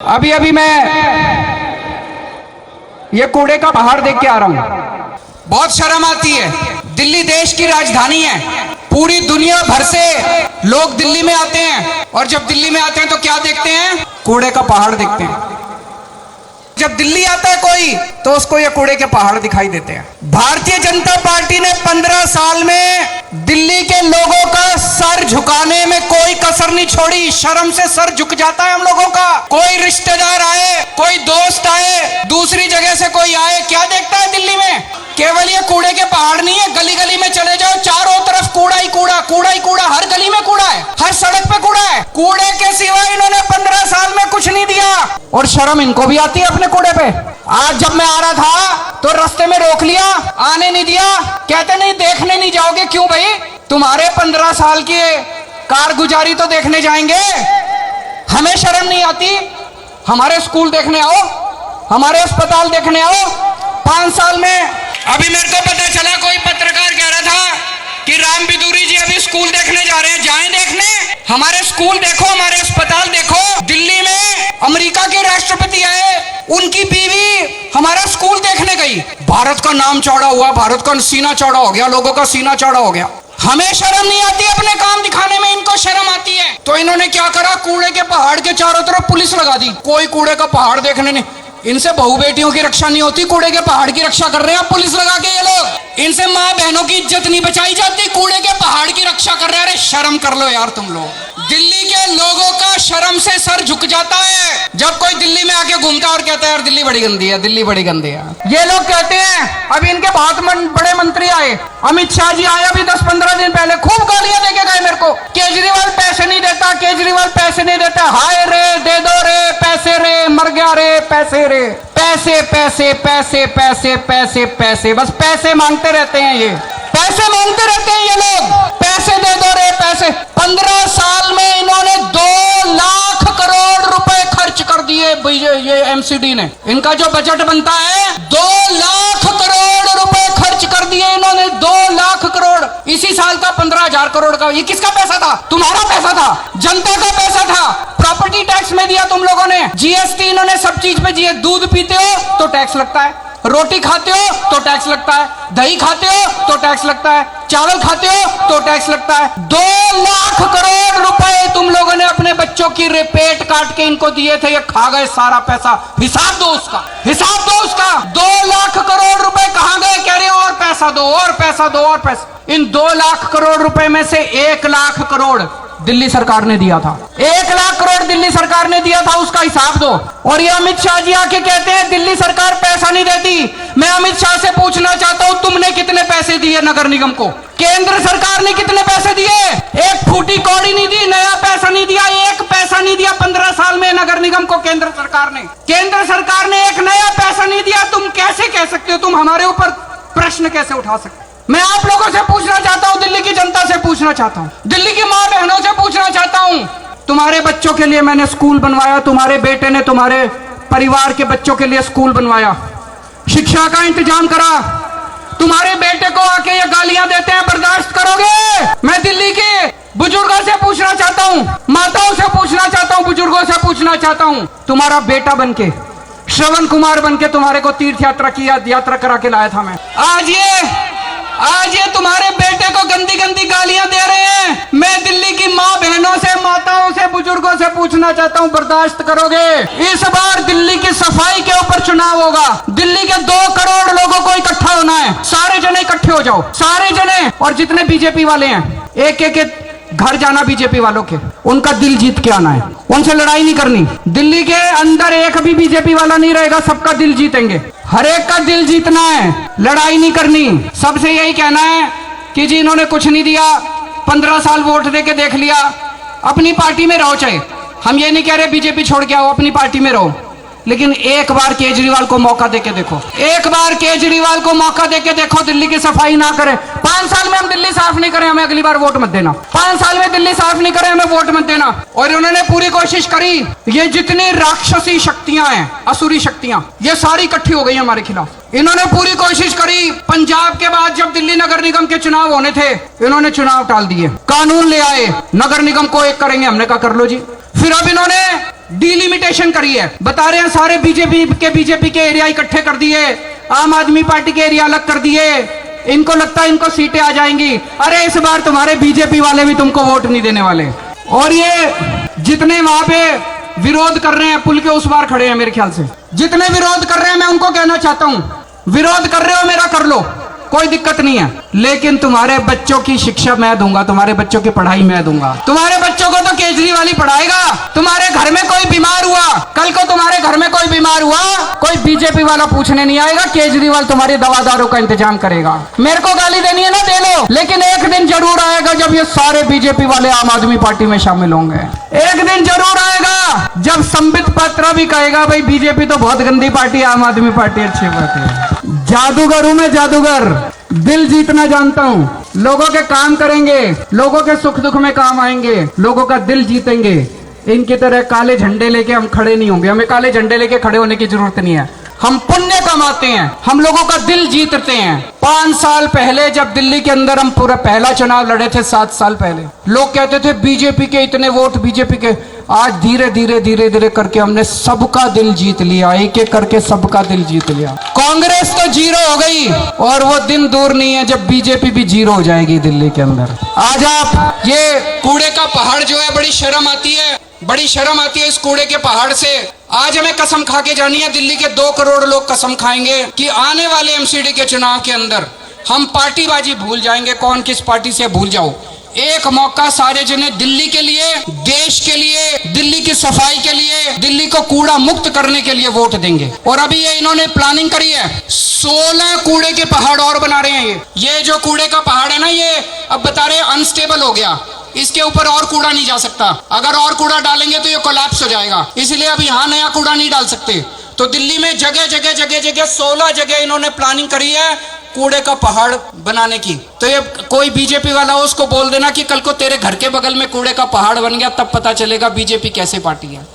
अभी अभी मैं ये कूड़े का पहाड़ देख के आ रहा हूं। बहुत शर्म आती है। दिल्ली देश की राजधानी है। पूरी दुनिया भर से लोग दिल्ली में आते हैं और जब दिल्ली में आते हैं तो क्या देखते हैं? कूड़े का पहाड़ देखते हैं। जब दिल्ली आता है कोई तो उसको ये कूड़े के पहाड़ दिखाई देते हैं। भारतीय जनता पार्टी ने 15 साल में दिल्ली के लोगों का सर झुकाने में कोई कसर नहीं छोड़ी। शर्म से सर झुक जाता है हम लोगों का। कोई रिश्तेदार आए, कोई दोस्त आए, दूसरी जगह से कोई आए, क्या देखता है दिल्ली में? केवल ये कूड़े के पहाड़ नहीं है। गली गली में चले जाओ, चारों तरफ कूड़ा ही कूड़ा, कूड़ा ही कूड़ा। हर गली में कूड़ा है, हर सड़क पे कूड़ा है। कूड़े के सिवा इन्होंने 15 साल में कुछ नहीं दिया और शर्म इनको भी आती है अपने कूड़े पे। आज जब मैं आ रहा था तो रास्ते में रोक लिया, आने नहीं दिया। कहते नहीं देखने नहीं जाओगे। क्यों भाई? तुम्हारे 15 साल की कारगुजारी तो देखने जाएंगे। हमें शर्म नहीं आती? हमारे स्कूल देखने आओ, हमारे अस्पताल देखने आओ। 5 साल में अभी मेरे को पता चला, कोई पत्रकार कह रहा था कि राम बिदूरी जी अभी स्कूल देखने जा रहे हैं। जाएं देखने, हमारे स्कूल देखो, हमारे अस्पताल देखो। दिल्ली में अमेरिका के राष्ट्रपति आए, उनकी बीवी हमारा स्कूल देखने गई। भारत का नाम चौड़ा हुआ, भारत का सीना चौड़ा हो गया, लोगों का सीना चौड़ा हो गया। हमें शर्म नहीं आती अपने काम दिखाने में, इनको शर्म आती है। तो इन्होंने क्या करा? कूड़े के पहाड़ के चारों तरफ पुलिस लगा दी। कोई कूड़े का पहाड़ देखने नहीं। इनसे बहू बेटियों की रक्षा नहीं होती, कूड़े के पहाड़ की रक्षा कर रहे हैं पुलिस लगा के ये लोग। इनसे माँ बहनों की इज्जत नहीं बचाई जाती, कूड़े के पहाड़ की रक्षा कर रहे हैं। अरे शर्म कर लो यार तुम लोग। दिल्ली के लोगों का शर्म से सर झुक जाता है जब कोई दिल्ली में आके घूमता है और कहता है यार दिल्ली बड़ी गंदी है, दिल्ली बड़ी गंदी है। ये लोग कहते हैं। अभी इनके बहुत बड़े मंत्री आए, अमित शाह जी आए अभी 10-15 दिन पहले, खूब गालियां देके गए मेरे को। केजरीवाल पैसे नहीं देता, केजरीवाल पैसे नहीं देता। हाय रे, दे दो रे पैसे रे, मर गया रे पैसे रे। पैसे पैसे पैसे पैसे पैसे पैसे, बस पैसे मांगते रहते हैं ये, पैसे मांगते रहते हैं ये लोग। पैसे दे दो रे पैसे। 15 साल में इन्होंने 2 लाख करोड़ रुपए खर्च कर दिए ये एमसीडी ने। इनका जो बजट बनता है 2 लाख करोड़ रुपए खर्च कर दिए इन्होंने। 2 लाख करोड़। इसी साल का 15,000 करोड़ का। ये किसका पैसा था? तुम्हारा पैसा था, जनता का पैसा था। प्रॉपर्टी टैक्स में दिया तुम लोगों ने, जीएसटी इन्होंने सब चीज पे दिए। दूध पीते हो तो टैक्स लगता है, रोटी खाते हो तो टैक्स लगता है, दही खाते हो तो टैक्स लगता है, चावल खाते हो तो टैक्स लगता है। 2 लाख करोड़ रुपए तुम लोगों ने अपने बच्चों की पेट काट के इनको दिए थे। ये खा गए सारा पैसा। हिसाब दो उसका, हिसाब दो उसका। 2 लाख करोड़ रुपए कहां गए? कह रहे और पैसा दो, और पैसा दो, और पैसा। इन 2 लाख करोड़ रुपए में से 1 लाख करोड़ दिल्ली सरकार ने दिया था। 1 लाख करोड़ दिल्ली सरकार ने दिया था, उसका हिसाब दो। और ये अमित शाह जी आके कहते हैं दिल्ली सरकार पैसा नहीं देती। मैं अमित शाह से पूछना चाहता हूं, तुमने कितने पैसे दिए नगर निगम को? केंद्र सरकार ने कितने पैसे दिए? एक फूटी कौड़ी नहीं दी, नया पैसा नहीं दिया, एक पैसा नहीं दिया 15 साल में नगर निगम को केंद्र सरकार ने। केंद्र सरकार ने एक नया पैसा नहीं दिया। तुम कैसे कह सकते हो? तुम हमारे ऊपर प्रश्न कैसे उठा सकते? मैं आप लोगों से पूछना चाहता हूं, दिल्ली की जनता से पूछना चाहता हूं, दिल्ली की माँ बहनों से पूछना चाहता हूं। तुम्हारे बच्चों के लिए मैंने स्कूल बनवाया, तुम्हारे बेटे ने तुम्हारे परिवार के बच्चों के लिए स्कूल बनवाया, शिक्षा का इंतजाम करा। तुम्हारे बेटे को आके ये गालियां देते हैं, बर्दाश्त करोगे? मैं दिल्ली के बुजुर्गों से पूछना चाहता हूं, माताओं से पूछना चाहता हूं, बुजुर्गों से पूछना चाहता हूं। तुम्हारा बेटा बनके, श्रवण कुमार बनके तुम्हारे को तीर्थ यात्रा की यात्रा करा के लाया था मैं। आज ये तुम्हारे बेटे को गंदी गंदी गालियां दे रहे हैं। मैं दिल्ली की माँ बहनों से, माताओं से, बुजुर्गों से पूछना चाहता हूं, बर्दाश्त करोगे? इस बार दिल्ली की सफाई के ऊपर चुनाव होगा। दिल्ली के 2 करोड़ लोगों को इकट्ठा होना है। सारे जने इकट्ठे हो जाओ, सारे जने। और जितने बीजेपी वाले हैं, एक एक घर जाना बीजेपी वालों के, उनका दिल जीत के आना है। उनसे लड़ाई नहीं करनी। दिल्ली के अंदर एक भी बीजेपी वाला नहीं रहेगा, सबका दिल जीतेंगे। हर एक का दिल जीतना है, लड़ाई नहीं करनी। सबसे यही कहना है कि जी इन्होंने कुछ नहीं दिया, 15 साल वोट दे के देख लिया। अपनी पार्टी में रहो, चाहे हम ये नहीं कह रहे बीजेपी छोड़ के आओ, अपनी पार्टी में रहो, लेकिन एक बार केजरीवाल को मौका देके देखो। एक बार केजरीवाल को मौका देके देखो, दिल्ली की सफाई ना करे। 5 साल में हम दिल्ली साफ नहीं करें, हमें अगली बार वोट मत देना। 5 साल में दिल्ली साफ नहीं करें, हमें वोट मत देना। और उन्होंने पूरी कोशिश करी। ये जितनी राक्षसी शक्तियां हैं, असुरी शक्तियां, ये सारी इकट्ठी हो गई हमारे खिलाफ। इन्होंने पूरी कोशिश करी। पंजाब के बाद जब दिल्ली नगर निगम के चुनाव होने थे, इन्होंने चुनाव टाल दिए, कानून ले आए, नगर निगम को एक करेंगे। हमने कहा कर लो जी। फिर अब इन्होंने डिलिमिटेशन करी है। बता रहे हैं सारे बीजेपी के एरिया इकट्ठे कर दिए, आम आदमी पार्टी के एरिया अलग कर दिए, इनको लगता है इनको सीटें आ जाएंगी। अरे इस बार तुम्हारे बीजेपी वाले भी तुमको वोट नहीं देने वाले। और ये जितने वहां पे विरोध कर रहे हैं, पुल के उस बार खड़े हैं मेरे ख्याल से, जितने विरोध कर रहे हैं, मैं उनको कहना चाहता हूं, विरोध कर रहे हो मेरा कर लो, कोई दिक्कत नहीं है, लेकिन तुम्हारे बच्चों की शिक्षा मैं दूंगा, तुम्हारे बच्चों की पढ़ाई मैं दूंगा। तुम्हारे बच्चों को तो केजरीवाल ही पढ़ाएगा। तुम्हारे घर में कोई बीमार हुआ, कल को तुम्हारे घर में कोई बीमार हुआ, कोई बीजेपी वाला पूछने नहीं आएगा, केजरीवाल तुम्हारी दवा दारू का इंतजाम करेगा। मेरे को गाली देनी है ना, दे लो, लेकिन एक दिन जरूर आएगा जब ये सारे बीजेपी वाले आम आदमी पार्टी में शामिल होंगे। एक दिन जरूर आएगा जब संबित पात्रा भी कहेगा भाई बीजेपी तो बहुत गंदी पार्टी है, आम आदमी पार्टी अच्छी बात है। जादूगर हूं मैं, जादूगर, दिल जीतना जानता हूं। लोगों के काम करेंगे, लोगों के सुख दुख में काम आएंगे, लोगों का दिल जीतेंगे। इनकी तरह काले झंडे लेके हम खड़े नहीं होंगे, हमें काले झंडे लेके खड़े होने की जरूरत नहीं है। हम पुण्य कमाते हैं, हम लोगों का दिल जीतते हैं। 5 साल पहले जब दिल्ली के अंदर हम पूरा पहला चुनाव लड़े थे, 7 साल पहले, लोग कहते थे बीजेपी के इतने वोट, बीजेपी के। आज धीरे धीरे करके हमने सबका दिल जीत लिया, एक एक करके सबका दिल जीत लिया। कांग्रेस तो जीरो हो गई और वो दिन दूर नहीं है जब बीजेपी भी जीरो हो जाएगी दिल्ली के अंदर। आज आप ये कूड़े का पहाड़ जो है, बड़ी शर्म आती है, बड़ी शर्म आती है इस कूड़े के पहाड़ से। आज हमें कसम खा के जानी है, दिल्ली के 2 करोड़ लोग कसम खाएंगे कि आने वाले एमसीडी के चुनाव के अंदर हम पार्टीबाजी भूल जाएंगे। कौन किस पार्टी से भूल जाओ, एक मौका सारे जने दिल्ली के लिए, देश के लिए, दिल्ली की सफाई के लिए, दिल्ली को कूड़ा मुक्त करने के लिए वोट देंगे। और अभी ये इन्होंने प्लानिंग करी है, 16 कूड़े के पहाड़ और बना रहे हैं। ये जो कूड़े का पहाड़ है ना, ये अब बता रहे हैं अनस्टेबल हो गया, इसके ऊपर और कूड़ा नहीं जा सकता। अगर और कूड़ा डालेंगे तो ये कोलैप्स हो जाएगा, इसलिए अब यहाँ नया कूड़ा नहीं डाल सकते। तो दिल्ली में जगह जगह 16 जगह इन्होंने प्लानिंग करी है कूड़े का पहाड़ बनाने की। तो ये कोई बीजेपी वाला हो, उसको बोल देना कि कल को तेरे घर के बगल में कूड़े का पहाड़ बन गया, तब पता चलेगा बीजेपी कैसे पार्टी है।